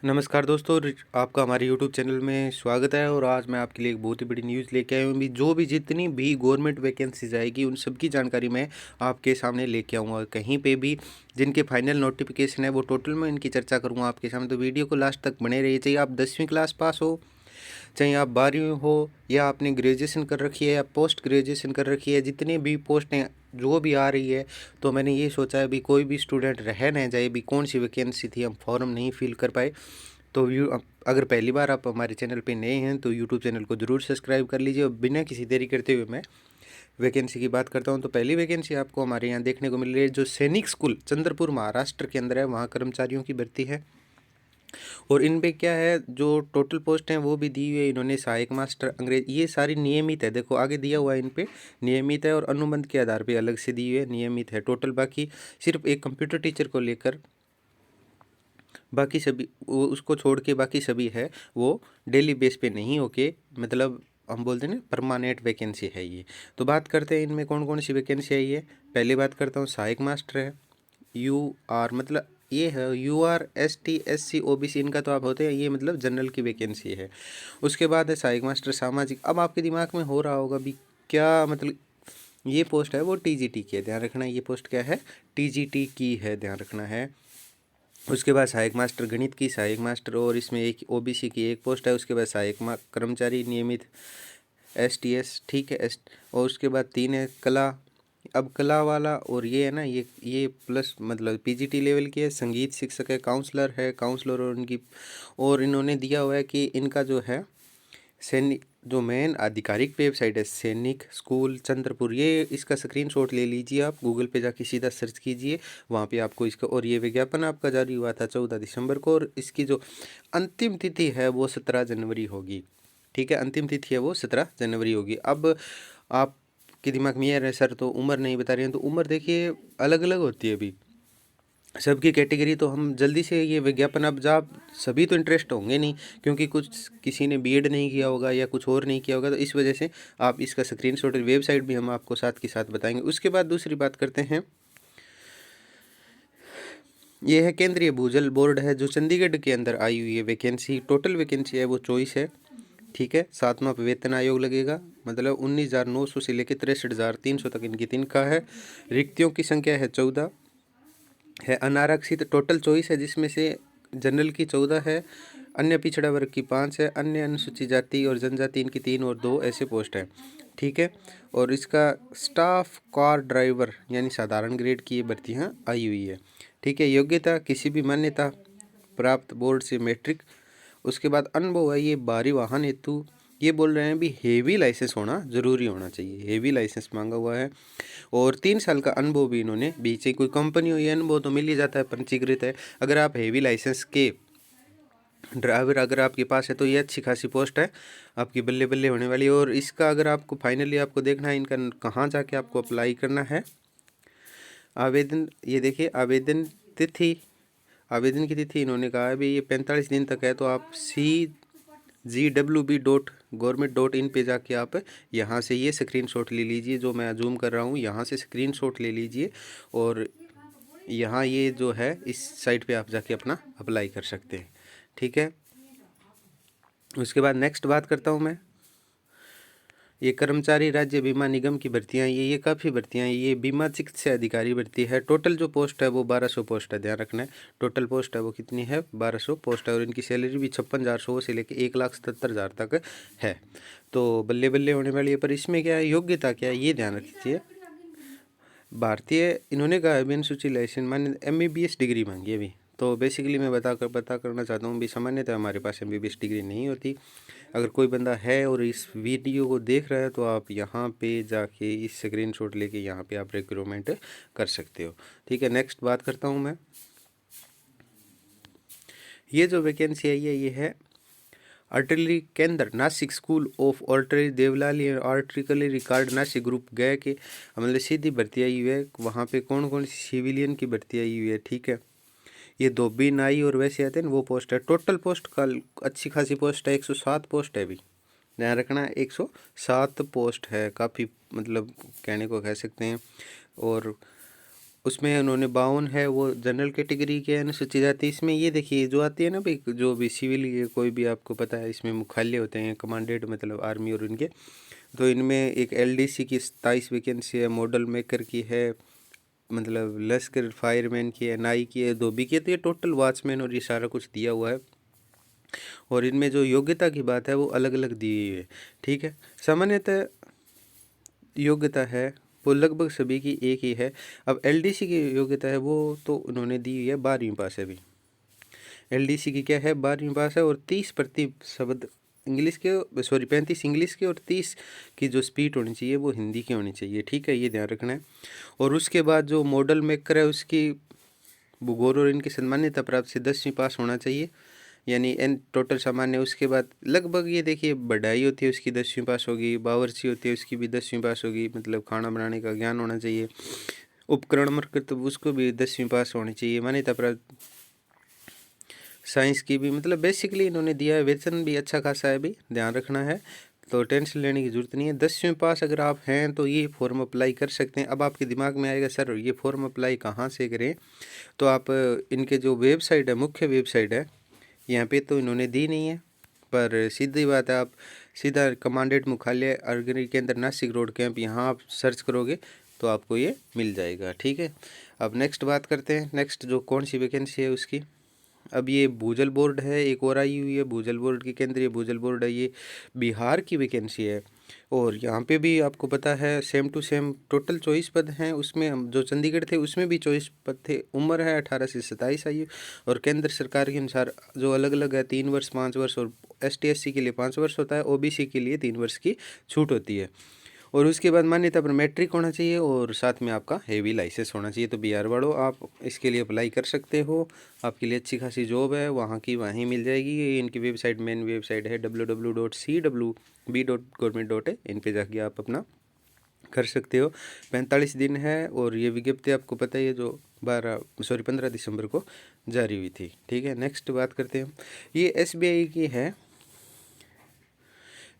नमस्कार दोस्तों, आपका हमारे YouTube चैनल में स्वागत है। और आज मैं आपके लिए एक बहुत ही बड़ी न्यूज़ लेके आया हूँ। भी जितनी भी गवर्नमेंट वैकेंसीज आएगी उन सब की जानकारी मैं आपके सामने लेके आऊँगा। कहीं पे भी जिनके फाइनल नोटिफिकेशन है वो टोटल में इनकी चर्चा करूँगा आपके सामने। तो वीडियो को लास्ट तक बने रहिए। चाहिए आप 10वीं क्लास पास हो, चाहे आप 12वीं हो, या आपने ग्रेजुएशन कर रखी है या पोस्ट ग्रेजुएशन कर रखी है, जितनी भी पोस्टें जो भी आ रही है, तो मैंने ये सोचा है भी कोई भी स्टूडेंट रह ना जाए। भी कौन सी वैकेंसी थी हम फॉर्म नहीं फिल कर पाए, तो अगर पहली बार आप हमारे चैनल पे नए हैं तो यूट्यूब चैनल को ज़रूर सब्सक्राइब कर लीजिए। और बिना किसी देरी करते हुए मैं वैकेंसी की बात करता हूं। तो पहली वैकेंसी आपको हमारे यहाँ देखने को मिल रही है, जो सैनिक स्कूल चंद्रपुर महाराष्ट्र के अंदर है, वहाँ कर्मचारियों की भर्ती है। और इन पे क्या है, जो टोटल पोस्ट हैं वो भी दी हुई है इन्होंने। सहायक मास्टर अंग्रेज, ये सारी नियमित है, देखो आगे दिया हुआ है इन पे नियमित है, और अनुबंध के आधार पे अलग से दी हुई है, नियमित है टोटल। बाकी सिर्फ एक कंप्यूटर टीचर को लेकर बाकी सभी वो उसको छोड़ के बाकी सभी है वो डेली बेस पे नहीं होके, मतलब हम बोलते हैं ना परमानेंट वैकेंसी है ये। तो बात करते हैं इनमें कौन कौन सी वैकेंसी है ये। पहले बात करता हूँ सहायक मास्टर है, यू आर मतलब ये है UR ST SC OBC, इनका तो आप होते हैं, ये मतलब जनरल की वैकेंसी है। उसके बाद है सहायक मास्टर सामाजिक। अब आपके दिमाग में हो रहा होगा भी क्या मतलब, ये पोस्ट है वो TGT की है, ध्यान रखना। ये पोस्ट क्या है, TGT की है, ध्यान रखना है। उसके बाद सहायक मास्टर गणित की, सहायक मास्टर, और इसमें एक OBC की एक पोस्ट है। उसके बाद सहायक कर्मचारी नियमित STS, ठीक है और उसके बाद 3 है कला। अब कला वाला और ये है ना, ये प्लस मतलब PGT लेवल की है। संगीत शिक्षक है, काउंसलर है, काउंसलर और उनकी, और इन्होंने दिया हुआ है कि इनका जो है सैनिक, जो मेन आधिकारिक वेबसाइट है सैनिक स्कूल चंद्रपुर, ये इसका स्क्रीनशॉट ले लीजिए। आप गूगल पे जाके सीधा सर्च कीजिए, वहाँ पे आपको इसका, और ये विज्ञापन आपका जारी हुआ था 14 दिसंबर को, और इसकी जो अंतिम तिथि है वो 17 जनवरी होगी। ठीक है, अंतिम तिथि है वो 17 जनवरी होगी। अब आपके दिमाग में ये रहे सर तो उम्र नहीं बता रहे हैं, तो उम्र देखिए अलग अलग होती है अभी सबकी कैटेगरी। तो हम जल्दी से ये विज्ञापन, अब जब सभी तो इंटरेस्ट होंगे नहीं, क्योंकि कुछ किसी ने बीएड नहीं किया होगा या कुछ और नहीं किया होगा, तो इस वजह से आप इसका स्क्रीनशॉट, वेबसाइट भी हम आपको साथ के साथ बताएंगे। उसके बाद दूसरी बात करते हैं, ये है केंद्रीय भूजल बोर्ड है, जो चंडीगढ़ के अंदर आई हुई है वैकेंसी। टोटल वैकेंसी है वो 24 है, ठीक है। 7वां वेतन आयोग लगेगा, मतलब 19,900 से लेकर 63,300 तक इनकी तनख्वाह है। रिक्तियों की संख्या है 14 है। अनारक्षित टोटल 24 है, जिसमें से जनरल की 14 है, अन्य पिछड़ा वर्ग की 5 है, अन्य अनुसूचित जाति और जनजाति इनकी 3 और 2 ऐसे पोस्ट हैं, ठीक है। और इसका स्टाफ कार ड्राइवर यानी साधारण ग्रेड की ये भर्तियाँ आई हुई है, ठीक है। योग्यता किसी भी मान्यता प्राप्त बोर्ड से मैट्रिक। उसके बाद अनुभव है, ये भारी वाहन हेतु ये बोल रहे हैं भी हेवी लाइसेंस होना ज़रूरी होना चाहिए, हेवी लाइसेंस मांगा हुआ है। और 3 साल का अनुभव भी इन्होंने बीच कोई कंपनी हो, ये अनुभव तो मिल ही जाता है, पंजीकृत है। अगर आप हेवी लाइसेंस के ड्राइवर अगर आपके पास है तो ये अच्छी खासी पोस्ट है आपकी, बल्ले बल्ले होने वाली। और इसका अगर आपको फाइनली आपको देखना है इनका कहाँ जाके आपको अप्लाई करना है, आवेदन, ये देखिए आवेदन तिथि, आवेदन की तिथि इन्होंने कहा है भी ये 45 दिन तक है। तो आप CGWB.government.in पे जाके आप यहाँ से ये स्क्रीनशॉट ले लीजिए, जो मैं जूम कर रहा हूँ, यहाँ से स्क्रीनशॉट ले लीजिए, और यहाँ ये जो है इस साइट पे आप जाके अपना अप्लाई कर सकते हैं, ठीक है। उसके बाद नेक्स्ट बात करता हूँ मैं, ये कर्मचारी राज्य बीमा निगम की भर्तियाँ, ये काफ़ी भर्तियाँ, ये बीमा चिकित्सा अधिकारी भर्ती है। टोटल जो पोस्ट है वो 1200 पोस्ट है, ध्यान रखना है। टोटल पोस्ट है वो कितनी है, 1200 पोस्ट है। और इनकी सैलरी भी 56,100 से लेकर 1,77,000 तक है। तो बल्ले बल्ले होने वाली है। पर इसमें क्या है, योग्यता क्या है ये ध्यान रखिए। भारतीय इन्होंने कहा है अनुसूचित लाइसेंस मान्य MBBS डिग्री मांगी है अभी। तो बेसिकली मैं बता करना चाहता हूँ भी सामान्यतः हमारे पास MBBS डिग्री नहीं होती। अगर कोई बंदा है और इस वीडियो को देख रहा है तो आप यहाँ पे जाके इस स्क्रीनशॉट लेके यहाँ पे आप रिक्रूटमेंट कर सकते हो, ठीक है। नेक्स्ट बात करता हूँ मैं, ये जो वैकेंसी आई है ये है आर्टिलरी केंद्र Nashik, school of artillery Devlali और आर्टिलरी रिकॉर्ड नासिक ग्रुप गए के, मतलब सीधी भर्ती आई हुई है। वहाँ पे कौन कौन सी सिविलियन की भर्ती आई हुई है, ठीक है। ये धोबी नाई और वैसे आते हैं वो पोस्ट है। टोटल पोस्ट का अच्छी खासी पोस्ट है, 107 पोस्ट है अभी, ध्यान रखना 107 पोस्ट है, काफ़ी मतलब कहने को कह सकते हैं। और उसमें उन्होंने 52 है वो जनरल कैटेगरी के अनुसूचित जाति। इसमें ये देखिए जो आती है ना भाई, जो भी सिविल ये कोई भी आपको पता है इसमें मुख्यालय होते हैं कमांडेड मतलब आर्मी और इनके, तो इनमें एक एलडीसी की 27 वैकेंसी है, मॉडल मेकर की है, मतलब लश्कर फायरमैन की है, नाई की है, धोबी की है, तो ये टोटल वॉचमैन और ये सारा कुछ दिया हुआ है। और इनमें जो योग्यता की बात है वो अलग अलग दी हुई है, ठीक है। सामान्यतः योग्यता है वो लगभग सभी की एक ही है। अब एलडीसी की योग्यता है वो तो उन्होंने दी हुई है 12वीं पास है। अभी एलडीसी की क्या है 12वीं पास है, और 30% शब्द इंग्लिश के, सॉरी 35 इंग्लिश के और 30 की जो स्पीड होनी चाहिए वो हिंदी की होनी चाहिए, ठीक है, ये ध्यान रखना है। और उसके बाद जो मॉडल मेकर है उसकी भूगोल और इनकी सम्मान्यता प्राप्त से 10वीं पास होना चाहिए, यानी एन टोटल सामान्य। उसके बाद लगभग ये देखिए बढ़ाई होती है उसकी 10वीं पास होगी, बावर्ची होती है उसकी भी 10वीं पास होगी, मतलब खाना बनाने का ज्ञान होना चाहिए। उपकरण मरकर तो उसको भी 10वीं पास होनी चाहिए मान्यता प्राप्त। साइंस की भी मतलब बेसिकली इन्होंने दिया है। वेतन भी अच्छा खासा है, भी ध्यान रखना है, तो टेंशन लेने की ज़रूरत नहीं है। 10वीं पास अगर आप हैं तो ये फॉर्म अप्लाई कर सकते हैं। अब आपके दिमाग में आएगा सर ये फॉर्म अप्लाई कहाँ से करें, तो आप इनके जो वेबसाइट है, मुख्य वेबसाइट है, यहाँ पे तो इन्होंने दी नहीं है, पर सीधी बात है, आप सीधा कमांडेंट मुख्यालय अग्रणी केंद्र नासिक रोड कैंप यहाँ आप सर्च करोगे तो आपको ये मिल जाएगा, ठीक है। अब नेक्स्ट बात करते हैं, नेक्स्ट जो कौन सी वैकेंसी है उसकी। अब ये भूजल बोर्ड है, एक और आई हुई है भूजल बोर्ड की, केंद्रीय भूजल बोर्ड है, ये बिहार की वैकेंसी है। और यहाँ पे भी आपको पता है सेम टू सेम टोटल 24 पद हैं। उसमें हम जो चंडीगढ़ थे उसमें भी 24 पद थे। उम्र है 18 से 27 आयु, और केंद्र सरकार के अनुसार जो अलग अलग है 3 वर्ष 5 वर्ष, और ST SC के लिए 5 वर्ष होता है, OBC के लिए 3 वर्ष की छूट होती है। और उसके बाद मान्यता पर मैट्रिक होना चाहिए और साथ में आपका हेवी लाइसेंस होना चाहिए। तो बिहार वालों आप इसके लिए अप्लाई कर सकते हो, आपके लिए अच्छी खासी जॉब है, वहाँ की वहीं मिल जाएगी। ये इनकी वेबसाइट मेन वेबसाइट है www.cwb.government.in, इन पे जाके आप अपना कर सकते हो। 45 दिन है, और ये विज्ञप्ति आपको पता ही है जो 15 दिसंबर को जारी हुई थी, ठीक है। नेक्स्ट बात करते हैं, ये SBI की है।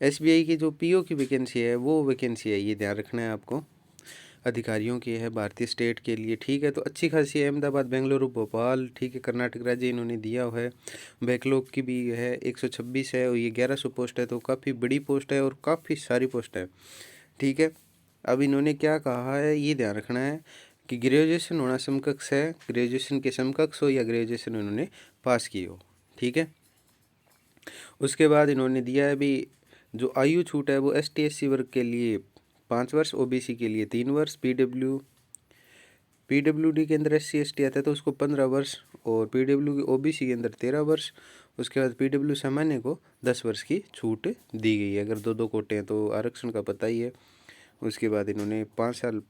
SBI की जो PO की वैकेंसी है वो वैकेंसी है, ये ध्यान रखना है आपको, अधिकारियों की है भारतीय स्टेट के लिए, ठीक है। तो अच्छी खासी है, अहमदाबाद बेंगलुरु भोपाल, ठीक है, कर्नाटक राज्य इन्होंने दिया हुआ है। बैकलॉग की भी है 126 है, और ये 1100 पोस्ट है, तो काफ़ी बड़ी पोस्ट है और काफ़ी सारी पोस्ट है, ठीक है। अब इन्होंने क्या कहा है ये ध्यान रखना है कि ग्रेजुएशन होना समकक्ष है, ग्रेजुएशन के समकक्ष हो या ग्रेजुएशन उन्होंने पास की हो, ठीक है। उसके बाद इन्होंने दिया है भी जो आयु छूट है वो ST SC वर्ग के लिए 5 वर्ष, OBC के लिए 3 वर्ष, PWD के अंदर SC ST आता है तो उसको 15 वर्ष, और PW की OBC के अंदर 13 वर्ष। उसके बाद PW सामान्य को 10 वर्ष की छूट दी गई है, अगर दो दो कोटे हैं तो आरक्षण का पता ही है। उसके बाद इन्होंने 5 साल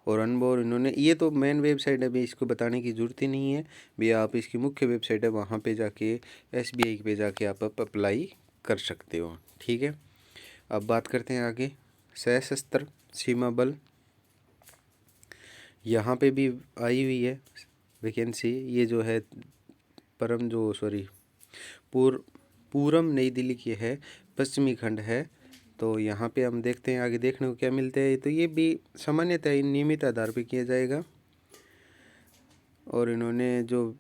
और अनुभव इन्होंने, ये तो मेन वेबसाइट है भी, इसको बताने की ज़रूरत ही नहीं है भी, आप इसकी मुख्य वेबसाइट है वहाँ पे जाके SBI पे जाके आप अप्लाई कर सकते हो, ठीक है। अब बात करते हैं आगे, सशस्त्र सीमा बल, यहाँ पे भी आई हुई है वैकेंसी। ये जो है पूरम नई दिल्ली की है, पश्चिमी खंड है। तो यहाँ पे हम देखते हैं आगे देखने को क्या मिलते हैं। तो ये भी सामान्यतः नियमित आधार पे किया जाएगा, और इन्होंने जो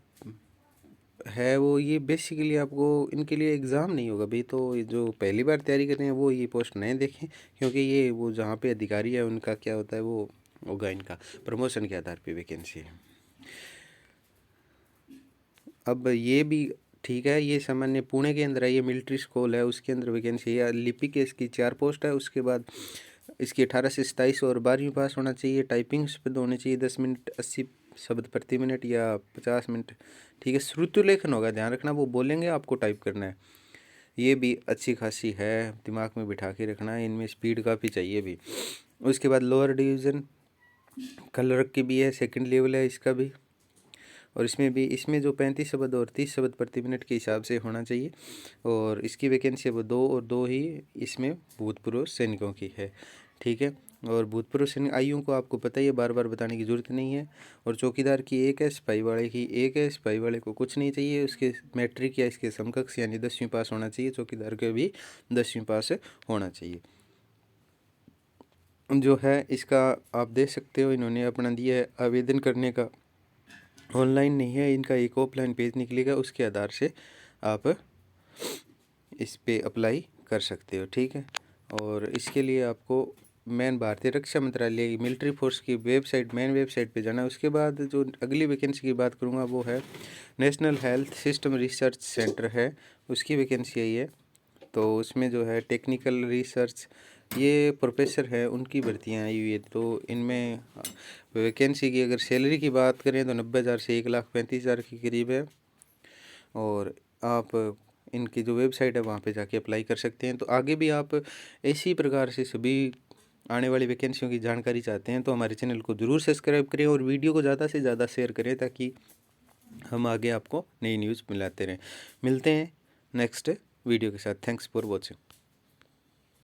है वो ये बेसिकली आपको इनके लिए एग्ज़ाम नहीं होगा भाई, तो ये जो पहली बार तैयारी कर रहे हैं वो ये पोस्ट नहीं देखें, क्योंकि ये वो जहाँ पे अधिकारी है उनका क्या होता है वो होगा इनका प्रमोशन के आधार पे वैकेंसी है। अब ये भी ठीक है, ये सामान्य पुणे के अंदर है, ये मिलिट्री स्कूल है उसके अंदर वैकेंसी है। लिपिक के इसकी 4 पोस्ट है। उसके बाद इसकी 18 से 27 और 12वीं पास होना चाहिए। टाइपिंग स्पीड होनी चाहिए 10 मिनट 80 शब्द प्रति मिनट या 50 मिनट, ठीक है। श्रुति लेखन होगा, ध्यान रखना, वो बोलेंगे आपको टाइप करना है। ये भी अच्छी खासी है, दिमाग में बिठा के रखना है, इनमें स्पीड काफ़ी चाहिए भी। उसके बाद लोअर डिवीज़न क्लर्क की भी है, सेकंड लेवल है इसका भी, और इसमें जो 35 शब्द और 30 शब्द प्रति मिनट के हिसाब से होना चाहिए। और इसकी वैकेंसी वो 2 और 2 ही इसमें भूतपूर्व सैनिकों की है, ठीक है। और भूतपूर्व सैनिक आयु को आपको पता ही है, बार बार बताने की ज़रूरत नहीं है। और चौकीदार की 1 है, सिपाही वाले की 1 है। सिपाही वाले को कुछ नहीं चाहिए, उसके मैट्रिक या इसके समकक्ष यानी 10वीं पास होना चाहिए। चौकीदार के भी 10वीं पास होना चाहिए। जो है इसका आप देख सकते हो, इन्होंने अपना दिया है आवेदन करने का, ऑनलाइन नहीं है इनका, एक ऑफलाइन पेज निकलेगा, उसके आधार से आप इस पे अप्लाई कर सकते हो, ठीक है। और इसके लिए आपको मेन भारतीय रक्षा मंत्रालय की मिलिट्री फोर्स की वेबसाइट, मेन वेबसाइट पे जाना है। उसके बाद जो अगली वैकेंसी की बात करूँगा वो है national health system research centre है, उसकी वैकेंसी आई है। तो उसमें जो है टेक्निकल रिसर्च, ये प्रोफेसर है उनकी भर्तियाँ आई हुई है। तो इनमें वैकेंसी की अगर सैलरी की बात करें तो 90,000 से 1,35,000 के करीब है। और आप इनकी जो वेबसाइट है वहाँ पे जाके अप्लाई कर सकते हैं। तो आगे भी आप इसी प्रकार से सभी आने वाली वैकेंसियों की जानकारी चाहते हैं तो हमारे चैनल को ज़रूर सब्सक्राइब करें और वीडियो को ज़्यादा से ज़्यादा शेयर करें, ताकि हम आगे आपको नई न्यूज़ मिलाते रहें। मिलते हैं नेक्स्ट वीडियो के साथ। Thanks for watching.